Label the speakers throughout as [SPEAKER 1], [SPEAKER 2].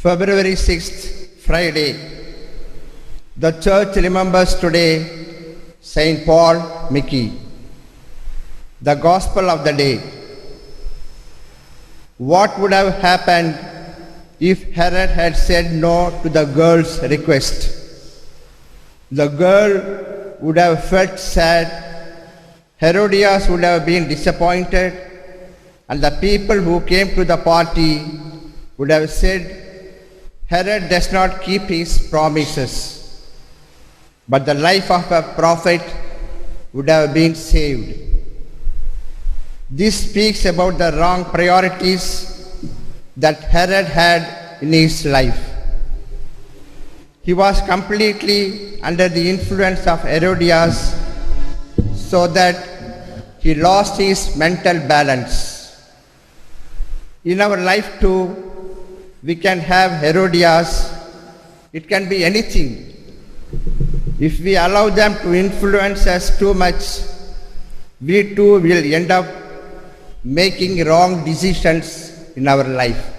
[SPEAKER 1] February 6th, Friday. The church remembers today Saint Paul Miki. The Gospel of the day. What would have happened if Herod had said no to the girl's request? The girl would have felt sad, Herodias would have been disappointed, and the people who came to the party would have said, Herod does not keep his promises. But the life of a prophet would have been saved. This speaks about the wrong priorities that Herod had in his life. He was completely under the influence of Herodias, so that he lost his mental balance. In our life too, we can have Herodias. It can be anything. If we allow them to influence us too much, we too will end up making wrong decisions in our life.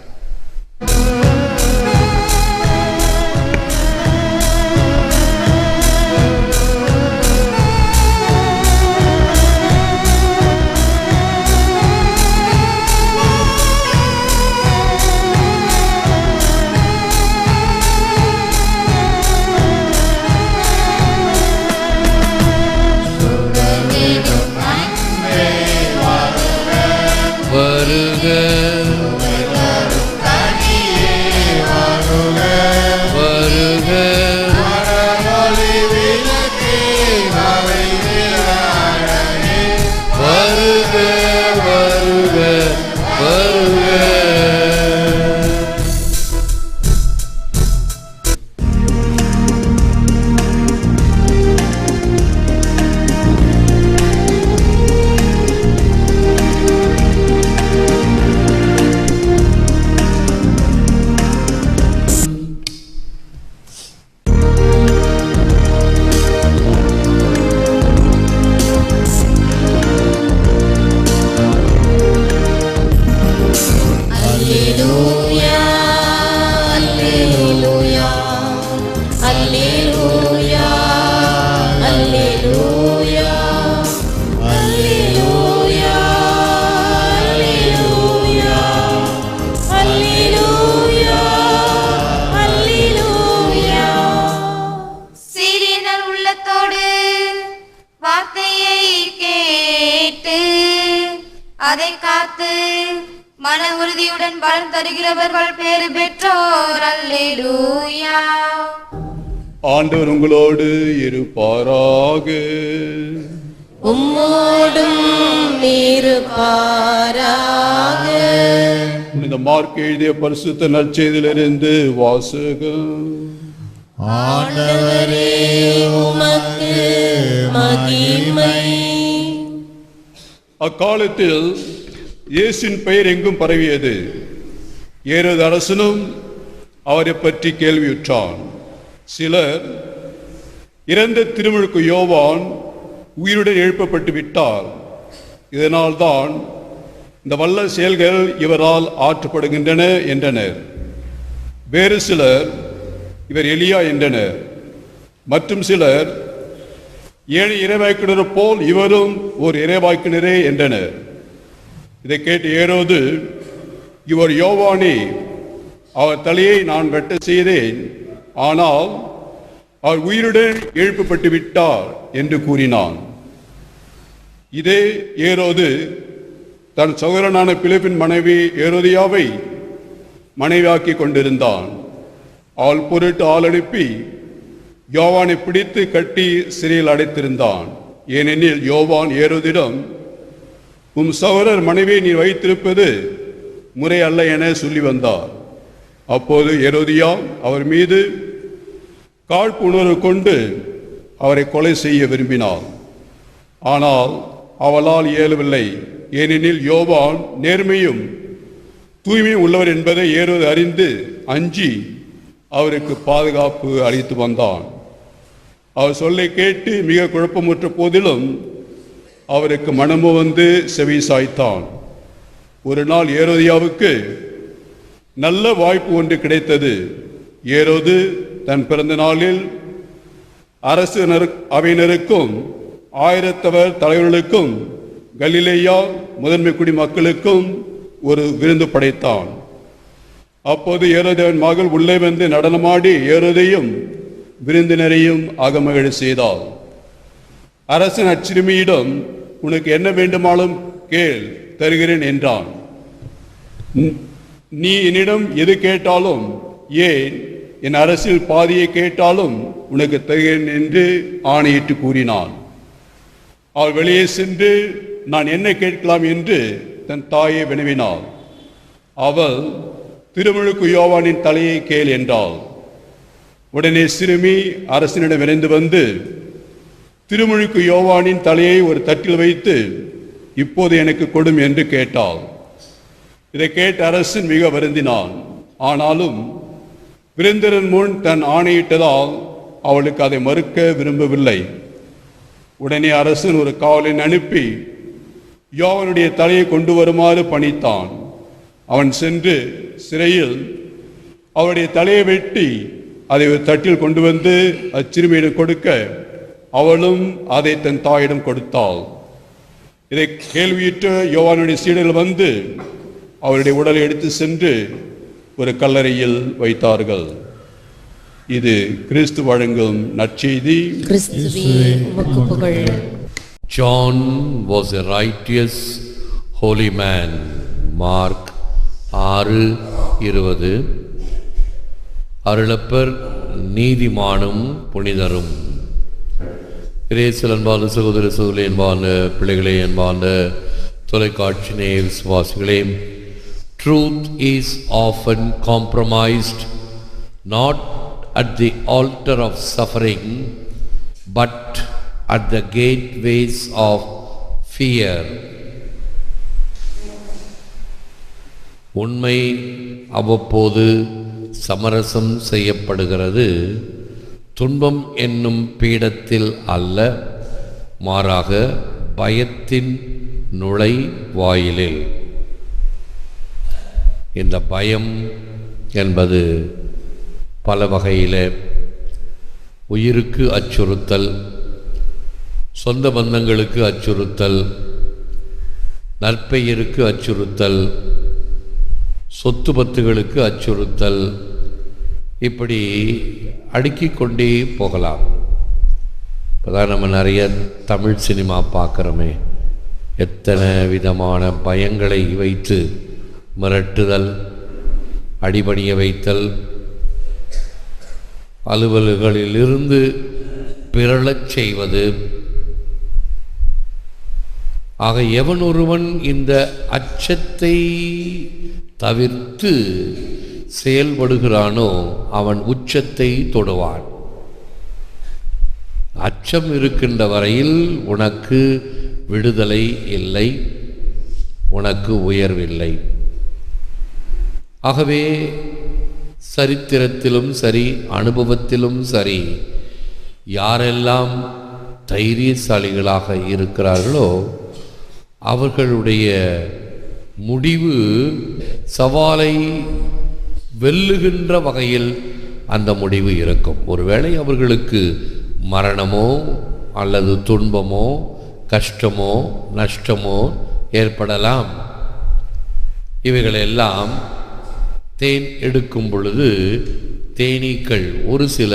[SPEAKER 2] அதை காத்து மன உறுதியுடன் பலன் தருகிறவர்கள் பேறு பெற்றோர். அல்லேலூயா.
[SPEAKER 3] ஆண்டவர் உங்களோடு இருப்பாராக.
[SPEAKER 4] உம்மோடும் இருப்பாராக.
[SPEAKER 3] இந்த மார்க் எழுதிய பரிசுத்த நற்செய்தியிலிருந்து வாசகம்.
[SPEAKER 4] ஆண்டவரே உமக்கு மகிமை.
[SPEAKER 3] அக்காலத்தில் இயேசுவின் பெயர் எங்கும் பரவியது. ஏரோது அரசனும் அவரை பற்றி கேள்வியுற்றான். சிலர், இறந்த திருமுழுக்கு யோவான் உயிருடன் எழுப்பப்பட்டு விட்டார், இதனால் தான் இந்த வல்ல செயல்கள் இவரால் ஆற்றப்படுகின்றன என்றனர். வேறு சிலர், இவர் எலியா என்றனர். மற்றும் சிலர், ஏழை இறைவாக்கினர் போல் இவரும் ஒரு இறைவாக்கினரே என்றனர். இதை கேட்டு ஏரோது, இவர் யோவானே, அவர் தலையை நான் வெட்ட செய்தேன், ஆனால் அவர் உயிருடன் எழுப்பப்பட்டு விட்டார் என்று கூறினான். இதே ஏரோது தன் சகோதரனான பிலிப்பின் மனைவி ஏரோதியாவை மனைவியாக்கி கொண்டிருந்தான். அவள் பொருட்டு ஆள் அனுப்பி யோவானை பிடித்து கட்டி சிறையில் அடைத்திருந்தான். ஏனெனில் யோவான் ஏரோதிடம், உம் சகோதரர் மனைவியை நீ வைத்திருப்பது முறை அல்ல என சொல்லி வந்தார். அப்போது ஏரோதியா அவர் மீது காழ்ப்புணர்வு கொண்டு அவரை கொலை செய்ய விரும்பினார். ஆனால் அவளால் இயலவில்லை. ஏனெனில் யோவான் நேர்மையும் தூய்மையும் உள்ளவர் என்பதை ஏரோது அறிந்து அஞ்சி அவருக்கு பாதுகாப்பு அளித்து வந்தான். அவர் சொல்லை கேட்டு மிக குழப்பமுற்ற போதிலும் அவருக்கு மனமு வந்து செவி சாய்த்தான். ஒரு நாள் ஏரோதியாவுக்கு நல்ல வாய்ப்பு ஒன்று கிடைத்தது. ஏரோது தன் பிறந்த நாளில் அரசு அவையினருக்கும் ஆயிரத்தவர் தலைவர்களுக்கும் கலிலேயா முதன்மை குடிமக்களுக்கும் ஒரு விருந்து படைத்தான். அப்போது ஏரோதேவன் மகள் உள்ளே வந்து நடனமாடி ஏரோதையும் விருந்தினரையும் அகமகிழ செய்தாள். அரசன் அச்சிறுமியிடம், உனக்கு என்ன வேண்டுமானாலும் கேள், தருகிறேன் என்றான். நீ என்னிடம் எது கேட்டாலும், ஏன் என் அரசில் பாதியை கேட்டாலும் உனக்கு தருகிறேன் என்று ஆணையிட்டு கூறினான். அவள் வெளியே சென்று நான் என்ன கேட்கலாம் என்று தன் தாயை வினவினாள். அவள், திருமுழுக்கு யோவானின் தலையை கேள் என்றாள். உடனே சிறுமி அரசனிடம் விரைந்து வந்து திருமுழுக்கு யோவானின் தலையை ஒரு தட்டில் வைத்து, இப்போது எனக்கு கொடும் என்று கேட்டாள். இதை கேட்ட அரசன் மிக வருந்தினான். ஆனாலும் விருந்தினன் முன் தன் ஆணையிட்டதால் அவளுக்கு அதை மறுக்க விரும்பவில்லை. உடனே அரசன் ஒரு காவலனை அனுப்பி யோவானுடைய தலையை கொண்டு வருமாறு பணித்தான். அவன் சென்று சிறையில் அவருடைய தலையை வெட்டி அதை ஒரு தட்டில் கொண்டு வந்து அச்சிறுமியிடம் கொடுக்க, அவளும் அதை தன் தாயிடம் கொடுத்தாள். இதை கேள்வியிட்ட யோவானுடைய சீடர்கள் வந்து அவருடைய உடலை எடுத்து சென்று ஒரு கல்லறையில் வைத்தார்கள். இது கிறிஸ்து வழங்கும் நற்செய்தி.
[SPEAKER 5] John was a righteous holy man. Mark 6:20. அருளப்பர் நீதிமானும் புனிதரும். இயேசுவில் அன்பான சகோதர சகோதரி, அன்பான பிள்ளைகளே, அன்பான தொலைக்காட்சி நேய விசுவாசிகளே, truth is often compromised not at the altar of suffering but at the gateways of fear. உண்மை அவ்வப்போது சமரசம் செய்யப்படுகிறது, துன்பம் என்னும் பீடத்தில் அல்ல, மாறாக பயத்தின் நுழைவாயிலில். இந்த பயம் என்பது பல வகையில் உயிருக்கு அச்சுறுத்தல், சொந்த பந்தங்களுக்கு அச்சுறுத்தல், நற்பெயருக்கு அச்சுறுத்தல், சொத்து பத்துகளுக்கு அச்சுறுத்தல், இப்படி அடுக்கிக் கொண்டே போகலாம். இப்போதான் நம்ம நிறைய தமிழ் சினிமா பார்க்குறோமே, எத்தனை விதமான பயங்களை வைத்து மிரட்டுதல், அடிபணிய வைத்தல், அலுவல்களிலிருந்து பிறழச் செய்வது. ஆக எவன் ஒருவன் இந்த அச்சத்தை தவிர்த்து செயல்படுகிறானோ அவன் உச்சத்தை தொடுவான். அச்சம் இருக்கின்ற வரையில் உனக்கு விடுதலை இல்லை, உனக்கு உயர்வில்லை. ஆகவே சரித்திரத்திலும் சரி, அனுபவத்திலும் சரி, யாரெல்லாம் தைரியசாலிகளாக இருக்கிறார்களோ அவர்களுடைய முடிவு சவாலை வெல்லுகின்ற வகையில் அந்த முடிவு இருக்கும். ஒருவேளை அவர்களுக்கு மரணமோ அல்லது துன்பமோ கஷ்டமோ நஷ்டமோ ஏற்படலாம். இவைகளெல்லாம் தேன் எடுக்கும் பொழுது தேனீக்கள் ஒரு சில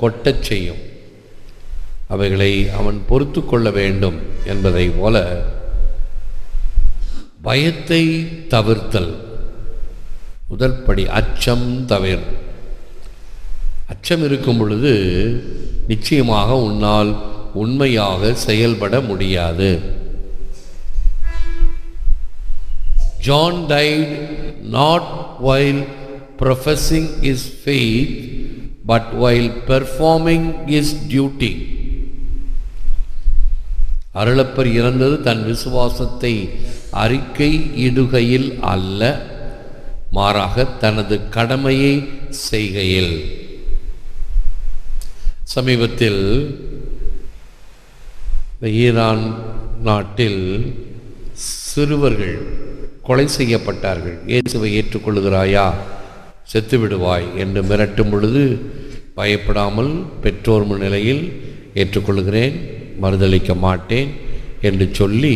[SPEAKER 5] கொட்டச் செய்யும். அவைகளை அவன் பொறுத்து கொள்ள வேண்டும் என்பதை போல பயத்தை தவிர்த்தல் முதல் படி. அச்சம் தவிர. அச்சம் இருக்கும் பொழுது நிச்சயமாக உன்னால் உண்மையாக செயல்பட முடியாது. John died not while professing his faith but while performing his duty. அருளப்பர் இறந்தது தன் விசுவாசத்தை அறிக்கை இடுகையில் அல்ல, மாறாக தனது கடமையை செய்கையில். சமீபத்தில் ஈரான் நாட்டில் சிறுவர்கள் கொலை செய்யப்பட்டார்கள். இயேசுவை ஏற்றுக்கொள்கிறாயா, செத்து விடுவாய் என்று மிரட்டும் பொழுது பயப்படாமல் பெற்றோர் முன்னிலையில் ஏற்றுக்கொள்கிறேன், மறுதளிக்க மாட்டேன் என்று சொல்லி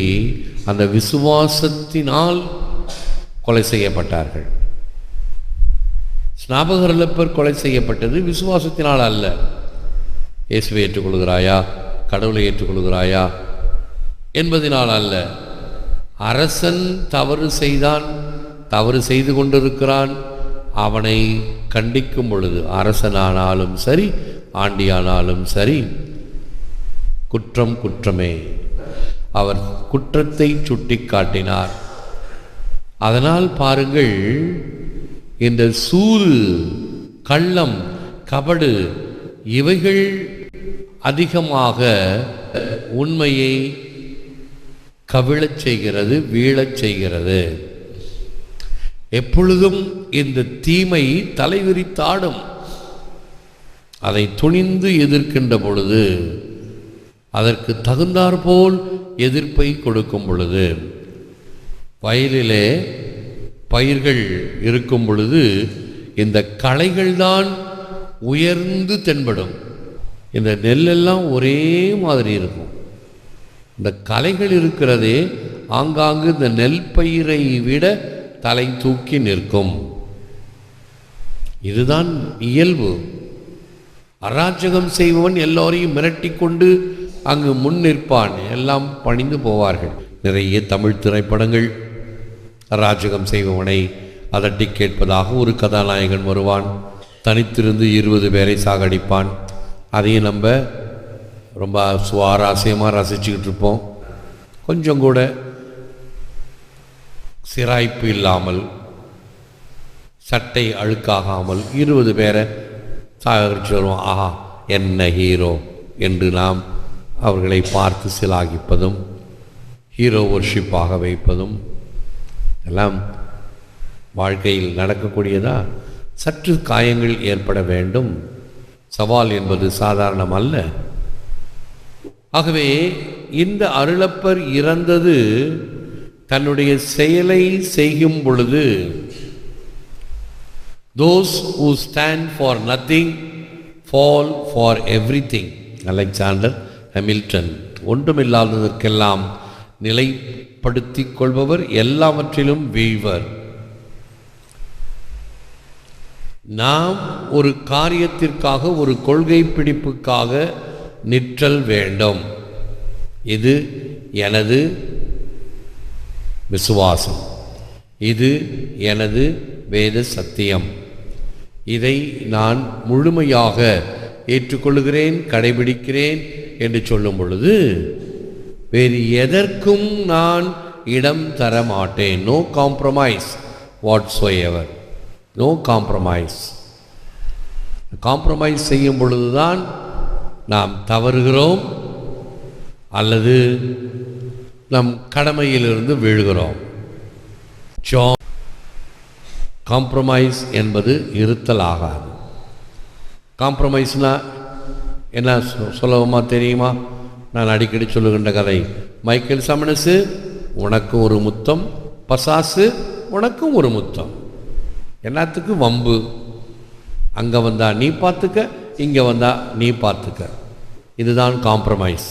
[SPEAKER 5] அந்த விசுவாசத்தினால் கொலை செய்யப்பட்டார்கள். ஸ்நாபகர் அருளப்பர் கொலை செய்யப்பட்டது விசுவாசத்தினால் அல்ல. இயேசுவை ஏற்றுக்கொள்கிறாயா, கடவுளை ஏற்றுக்கொள்கிறாயா என்பதனால் அல்ல. அரசன் தவறு செய்தான், தவறு செய்து கொண்டிருக்கிறான், அவனை கண்டிக்கும் பொழுது அரசனானாலும் சரி ஆண்டியானாலும் சரி குற்றம் குற்றமே. அவர் குற்றத்தை சுட்டி காட்டினார். அதனால் பாருங்கள், இந்த சூது, கள்ளம், கபடு இவைகள் அதிகமாக உண்மையை கவிழச் செய்கிறது, வீழச் செய்கிறது. எப்பொழுதும் இந்த தீமை தலைவிரித்தாடும். அதை துணிந்து எதிர்க்கின்ற பொழுது, அதற்கு தகுந்தாற்போல் எதிர்ப்பை கொடுக்கும் பொழுது, வயலிலே பயிர்கள் இருக்கும் பொழுது இந்த களைகள்தான் உயர்ந்து தென்படும். இந்த நெல்லெல்லாம் ஒரே மாதிரி இருக்கும். இந்த களைகள் இருக்கிறதே ஆங்காங்கு இந்த நெல் பயிரை விட தலை தூக்கி நிற்கும். இதுதான் இயல்பு. அராஜகம் செய்பவன் எல்லோரையும் மிரட்டி கொண்டு அங்கு முன் நிற்பான், எல்லாம் பணிந்து போவார்கள். நிறைய தமிழ் திரைப்படங்கள் அராஜகம் செய்பவனை அதட்டி கேட்பதாக ஒரு கதாநாயகன் வருவான், தனித்திருந்து 20 பேரை சாகடிப்பான். அதையும் நம்ம ரொம்ப சுவாரஸ்யமாக ரசிச்சுக்கிட்டு இருப்போம். கொஞ்சம் கூட சிராய்ப்பு இல்லாமல், சட்டை அழுக்காகாமல் 20 பேரை சாகடிச்சு வருவோம். ஆஹா, என்ன ஹீரோ என்று நாம் அவர்களை பார்த்து சிலாகிப்பதும் ஹீரோ வர்ஷிப்பாக வைப்பதும் எல்லாம் வாழ்க்கையில் நடக்கக்கூடியதா. சற்று காயங்கள் ஏற்பட வேண்டும். சவால் என்பது சாதாரணம் அல்ல. ஆகவே இந்த அருளப்பர் இறந்தது தன்னுடைய செயலை செய்யும் பொழுது, those who stand for nothing fall for everything. Alexander Hamilton. ஒன்றுமில்லாததற்கெல்லாம் நிலைப்படுத்திக் கொள்பவர், எல்லாவற்றிலும் வீழ்வர். நாம் ஒரு காரியத்திற்காக, ஒரு கொள்கை பிடிப்புக்காக நிற்றல் வேண்டும். இது எனது விசுவாசம், இது எனது வேத சத்தியம், இதை நான் முழுமையாக ஏற்றுக்கொள்கிறேன், கடைபிடிக்கிறேன் என்று சொல்லும் பொழுது வேறு எதற்கும் நான் இடம் தர மாட்டேன். No compromise whatsoever, no compromise. Compromise செய்யும் பொழுதுதான் நாம் தவறுகிறோம் அல்லது நம் கடமையிலிருந்து வீழ்கிறோம். காம்ப்ரமைஸ் என்பது இருத்தல் ஆகாது. காம்ப்ரமைஸ்னால் என்ன சொல்லவுமா தெரியுமா? நான் அடிக்கடி சொல்லுகின்ற கதை. மைக்கேல் சமனஸு உனக்கு ஒரு முத்தம், பசாசு உனக்கும் ஒரு முத்தம். என்னத்துக்கு வம்பு? அங்கே வந்தா நீ பார்த்துக்க, இங்கே வந்தா நீ பார்த்துக்க. இதுதான் காம்ப்ரமைஸ்.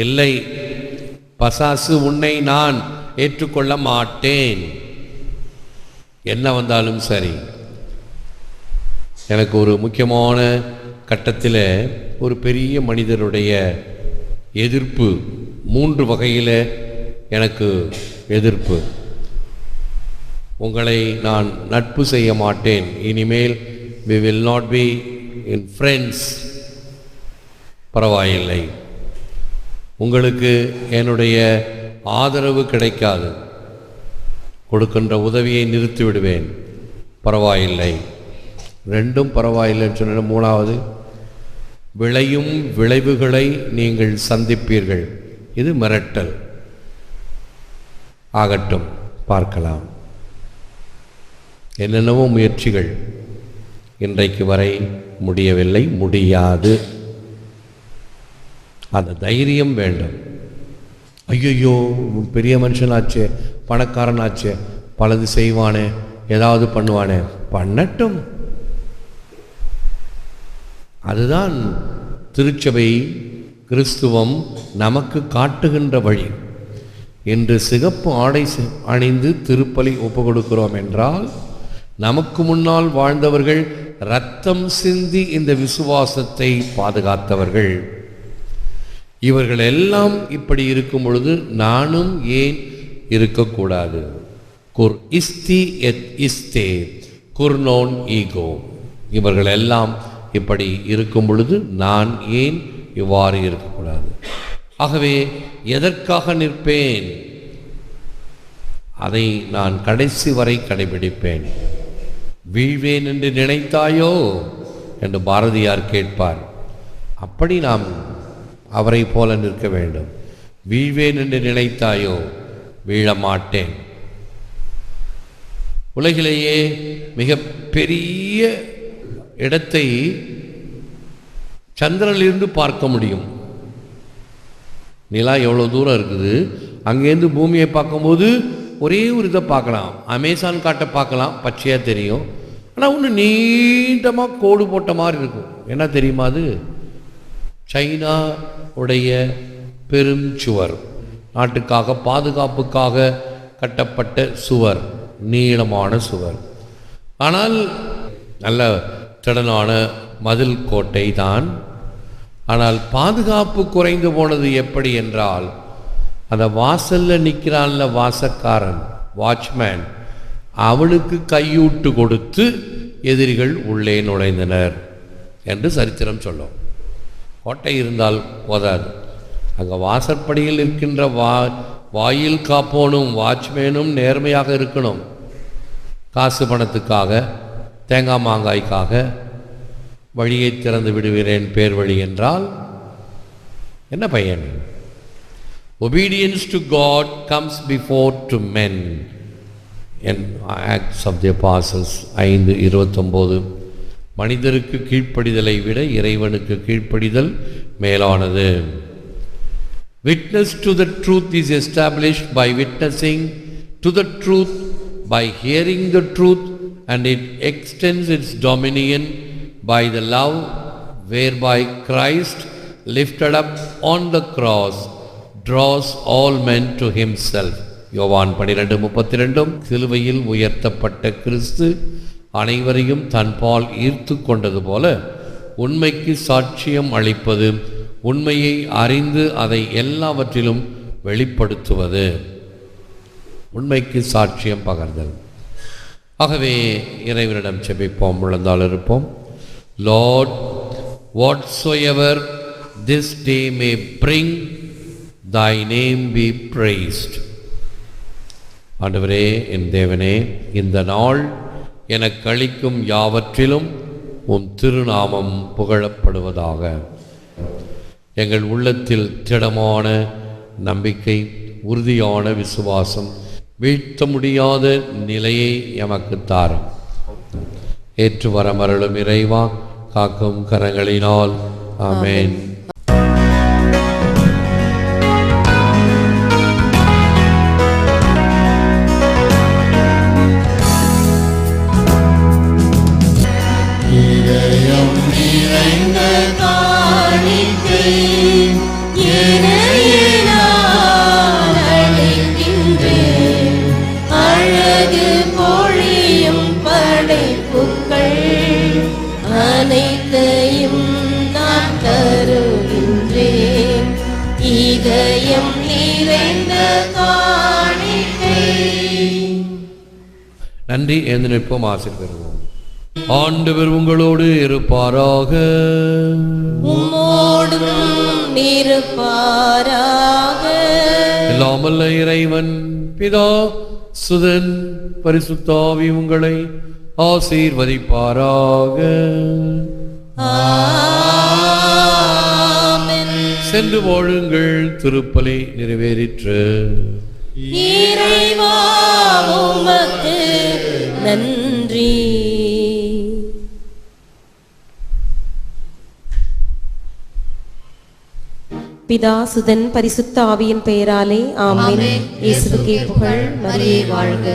[SPEAKER 5] இல்லை, பசாசு உன்னை நான் ஏற்றுக்கொள்ள மாட்டேன், என்ன வந்தாலும் சரி. எனக்கு ஒரு முக்கியமான கட்டத்தில் ஒரு பெரிய மனிதருடைய எதிர்ப்பு, 3 வகையில் எனக்கு எதிர்ப்பு. உங்களை நான் நட்பு செய்ய மாட்டேன், இனிமேல் we will not be in friends. பரவாயில்லை, உங்களுக்கு என்னுடைய ஆதரவு கிடைக்காது, கொடுக்கின்ற உதவியை நிறுத்திவிடுவேன், பரவாயில்லை. 2ம் பரவாயில்லைன்னு சொன்ன 3வது, விளையும் விளைவுகளை நீங்கள் சந்திப்பீர்கள். இது மிரட்டல். ஆகட்டும், பார்க்கலாம். என்னென்னவோ முயற்சிகள் இன்றைக்கு வரை முடியவில்லை, முடியாது. அந்த தைரியம் வேண்டும், ஐயோ பெரிய மனுஷனாச்சே, பணக்காரனாச்சே, பலது செய்வானே, ஏதாவது பண்ணுவானே, பண்ணட்டும். அதுதான் திருச்சபை கிறிஸ்துவம் நமக்கு காட்டுகின்ற வழி. இன்று சிகப்பு ஆடை அணிந்து திருப்பலி ஒப்பு கொடுக்கிறோம் என்றால், நமக்கு முன்னால் வாழ்ந்தவர்கள் இரத்தம் சிந்தி இந்த விசுவாசத்தை பாதுகாத்தவர்கள். இவர்கள் எல்லாம் இப்படி இருக்கும் பொழுது நானும் ஏன் இருக்கக்கூடாது? குர் இஸ்தி எத் இஸ்தே குர்னோன் ஈகோ. இவர்கள் எல்லாம் இப்படி இருக்கும் பொழுது நான் ஏன் இவ்வாறு இருக்கக்கூடாது? ஆகவே எதற்காக நிற்பேன்? அதை நான் கடைசி வரை கடைபிடிப்பேன். வீழ்வேன் என்று நினைத்தாயோ என்று பாரதியார் கேட்பார். அப்படி நாம் அவரை போல நிற்க வேண்டும். வீழ்வேன் என்று நினைத்தாயோ? வீழமாட்டேன். உலகிலேயே மிக பெரிய இடத்தை சந்திரனிலிருந்து பார்க்க முடியும். நிலா எவ்வளோ தூரம் இருக்குது, அங்கேருந்து பூமியை பார்க்கும்போது ஒரே ஒரு இதை பார்க்கலாம். அமேசான் காட்டை பார்க்கலாம், பச்சையாக தெரியும். ஆனால் ஒன்று நீட்டமாக கோடு போட்ட மாதிரி இருக்கும். என்ன தெரியுமா? அது சைனா உடைய பெரும் சுவர், நாட்டுக்காக பாதுகாப்புக்காக கட்டப்பட்ட சுவர், நீளமான சுவர். ஆனால் நல்ல திடனான மதில் கோட்டை தான். ஆனால் பாதுகாப்பு குறைந்து போனது எப்படி என்றால், அந்த வாசலில் நிற்கிறான்ல வாசக்காரன், வாட்ச்மேன், அவனுக்கு கையூட்டு கொடுத்து எதிரிகள் உள்ளே நுழைந்தனர் என்று சரித்திரம் சொல்லும். கோட்டை இருந்தால் போதாது, அங்கே வாசற்படியில் இருக்கின்ற வாயில் காப்போனும் வாட்ச்மேனும் நேர்மையாக இருக்கணும். காசு பணத்துக்காக, தேங்காய் மாங்காய்க்காக வழியை திறந்து விடுகிறேன் பேர் வழி என்றால் என்ன பயன்? Obedience to God comes before to men. In Acts of the Apostles 5:29, மனிதருக்கு கீழ்ப்படிதலை விட இறைவனுக்கு கீழ்ப்படிதல் மேலானது. Witness to the truth is established by witnessing to the truth, by hearing the truth, and it extends its dominion by the love whereby Christ, lifted up on the cross, draws all men to himself. யோவான் 12:32. சிலுவையில் உயர்த்தப்பட்ட கிறிஸ்து அனைவரையும் தன்பால் ஈர்த்து கொண்டது போல, உண்மைக்கு சாட்சியம் அளிப்பது, உண்மையை அறிந்து அதை எல்லாவற்றிலும் வெளிப்படுத்துவது, உண்மைக்கு சாட்சியம் பகர்தல். ஆகவே இறைவனிடம் செபிப்போம், விழுந்தால் இருப்போம். Lord, whatsoever this day may bring, thy name be praised. ஆண்டவரே, என் தேவனே, இந்த நாள் எனக்கு அளிக்கும் யாவற்றிலும் உம் திருநாமம் புகழப்படுவதாக. எங்கள் உள்ளத்தில் திடமான நம்பிக்கை, உறுதியான விசுவாசம், வீழ்த்த முடியாத நிலையை எமக்கு தாரும். ஏற்று வரமருளும் இறைவா, காக்கும் கரங்களினால். ஆமென். நன்றி. எழுந்து நிற்போம், ஆசீர்வதிப்போம். ஆண்டவர் உங்களோடு இருப்பாராக.
[SPEAKER 4] உம்மோடும் இருப்பாராக.
[SPEAKER 5] எல்லாமல்ல இறைவன் பிதா, சுதன், பரிசுத்த ஆவி உங்களை ஆசீர்வதிப்பாராக.
[SPEAKER 4] ஆமென்.
[SPEAKER 5] சென்று வாழுங்கள், திருப்பலி நிறைவேறிற்று.
[SPEAKER 4] இறைவா உமக்கு நன்றி. பிதா சுதன் பரிசுத்த ஆவியின் பெயராலே ஆமென். இயேசுவுக்கே புகழ். மரியே வாழ்க.